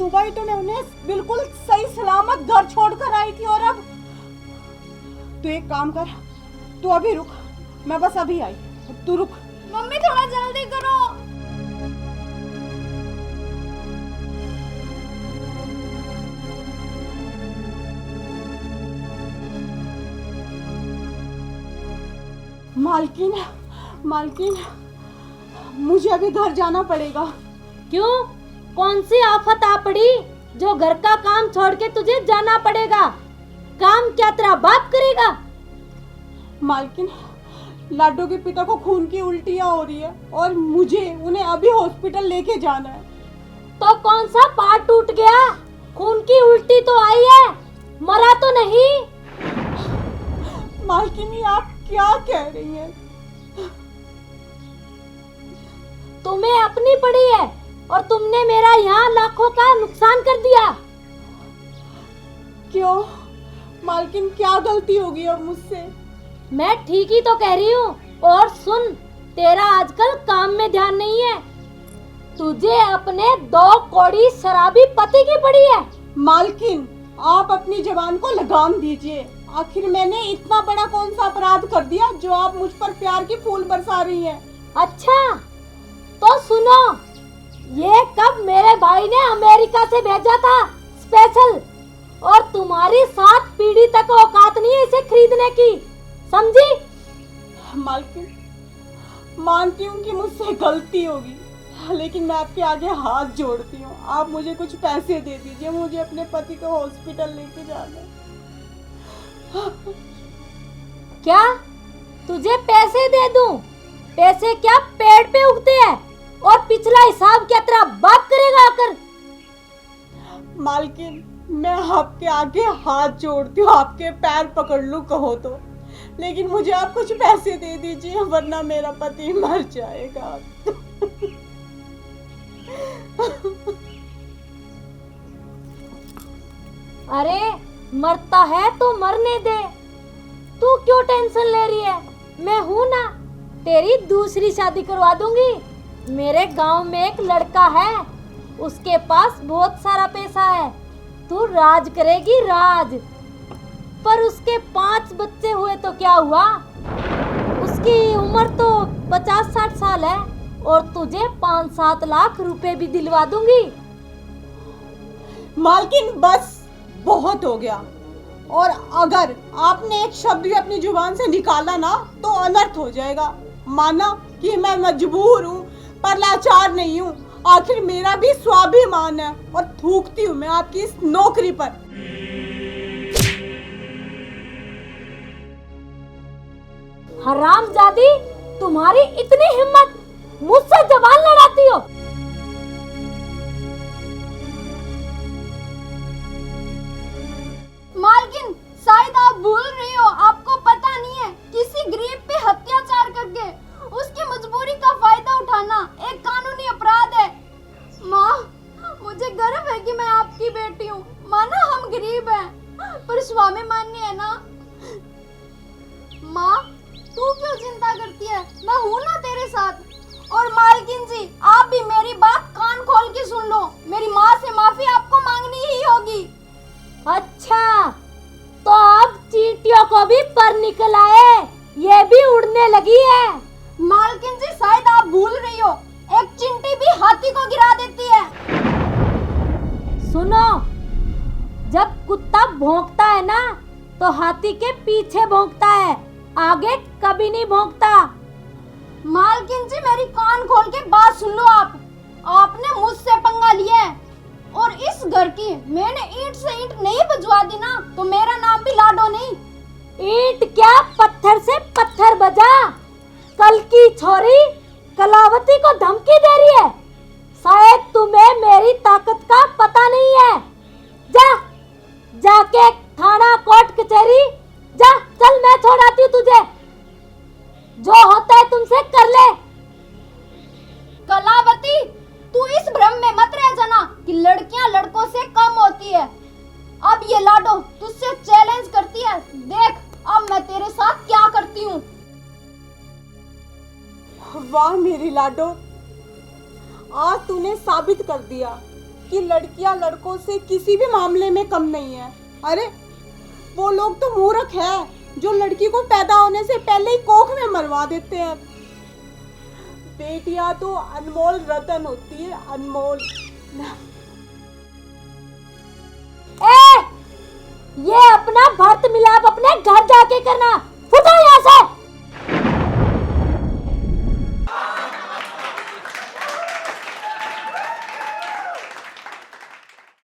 सुबह ही तो मैं उन्हें बिल्कुल सही सलामत घर छोड़कर आई थी, और अब तू एक काम कर, तू अभी रुक, मैं बस अभी आई, तू रुक। मम्मी थोड़ा जल्दी करो। मालकिन, मालकिन, मुझे अभी घर जाना पड़ेगा। क्यों? कौन सी आफत आ पड़ी जो घर का काम छोड़ के तुझे जाना पड़ेगा? काम क्या तेरा बाप करेगा? मालकिन, लाडो के पिता को खून की उल्टियां हो रही है और मुझे उन्हें अभी हॉस्पिटल लेके जाना है। तो कौन सा पार्ट टूट गया? खून की उल्टी तो आई है, मरा तो नहीं। मालकिन, ये आप क्या कह रही हैं? तुम्हें अपनी पड़ी है और तुमने मेरा यहाँ लाखों का नुकसान कर दिया। क्यों मालकिन, क्या गलती होगी अब मुझसे? मैं ठीक ही तो कह रही हूँ। और सुन, तेरा आजकल काम में ध्यान नहीं है, तुझे अपने 2 कौड़ी शराबी पति की पड़ी है। मालकिन, आप अपनी जबान को लगाम दीजिए। आखिर मैंने इतना बड़ा कौन सा अपराध कर दिया जो आप मुझ पर प्यार के फूल बरसा रही हैं? अच्छा तो सुनो, ये कब मेरे भाई ने अमेरिका से भेजा था स्पेशल, और तुम्हारी 7 पीढ़ी तक औकात नहीं है इसे खरीदने की, समझी? मालकिन, मानती हूँ कि मुझसे गलती होगी, लेकिन मैं आपके आगे हाथ जोड़ती हूँ, आप मुझे कुछ पैसे दे दीजिए, मुझे अपने पति को हॉस्पिटल लेके जाना है। क्या तुझे पैसे दे दूं? पैसे क्या पेड़ पे उगते हैं? और पिछला हिसाब क्या तेरा बाप करेगा आकर? मालकिन, मैं आपके आगे हाथ जोड़ती हूँ, आपके पैर पकड़ लूं कहो तो, लेकिन मुझे आप कुछ पैसे दे दीजिए वरना मेरा पति मर जाएगा। अरे मरता है तो मरने दे, तू क्यों टेंशन ले रही है? मैं हूं ना, तेरी दूसरी शादी करवा दूंगी। मेरे गांव में एक लड़का है, उसके पास बहुत सारा पैसा है, तू राज करेगी राज। पर उसके 5 बच्चे हुए तो क्या हुआ? उसकी उम्र तो 50-60 साल है और तुझे 5-7 लाख रुपए भी दिलवा दूंगी। मालकिन, बस बहुत हो गया, और अगर आपने एक शब्द भी अपनी जुबान से निकाला ना तो अनर्थ हो जाएगा। माना कि मैं मजबूर हूँ पर लाचार नहीं हूँ, आखिर मेरा भी स्वाभिमान है और थूकती हूँ मैं आपकी इस नौकरी पर। हरामजादी, तुम्हारी इतनी हिम्मत, मुझसे जबान लड़ाती हो? मालकिन, शायद आप भूल रही हो, आपको पता नहीं है किसी गरीब पे अत्याचार करके उसकी मजबूरी का फायदा उठाना एक कानूनी अपराध है। माँ, मुझे गर्व है कि मैं आपकी बेटी हूँ। माना हम गरीब हैं पर स्वाभिमानी है ना। माँ, तू क्यों चिंता करती है, मैं हूँ ना तेरे साथ। और मालकिन जी, आप भी मेरी बात कान खोल के सुन लो, मेरी माँ से माफी आपको मांगनी ही होगी। अच्छा, तो अब चींटियों को भी पर निकल आए, ये भी उड़ने लगी है। मालकिन जी, शायद आप भूल रही हो, एक चींटी भी हाथी को गिरा देती है। सुनो, जब कुत्ता भौंकता है ना तो हाथी के पीछे भौंकता है, आगे कभी नहीं भौंकता। मालकिन जी, मेरी कान खोल के बात सुन लो। आपने मुझसे पंगा लिया है और इस घर की मैंने ईंट से ईंट नहीं बजवा दी ना तो मेरा नाम भी लाडो नहीं। ईंट क्या, पत्थर से पत्थर बजा। कल की छोरी कलावती को धमकी दे रही है, शायद तुम्हें मेरी ताकत का पता नहीं है। जाके थाना कोर्ट कचहरी जा, चल मैं छोड़ाती हूँ तुझे, जो होता है तुमसे कर ले। कलावती, तू इस भ्रम में मत रह जाना कि लड़कियां लड़कों से कम होती है। अब ये लाडो तुझसे चैलेंज करती है, देख अब मैं तेरे साथ क्या करती हूँ। वाह मेरी लाडो, आज तूने साबित कर दिया कि लड़कियां लड़कों से किसी भी मामले में कम नहीं है। अरे वो लोग तो मूर्ख है जो लड़की को पैदा होने से पहले ही कोख में मरवा देते हैं। बेटियां तो अनमोल रतन होती है, अनमोल। ए, ये अपना भर्त मिलाप अपने घर जाके करना। फुटो यहाँ से।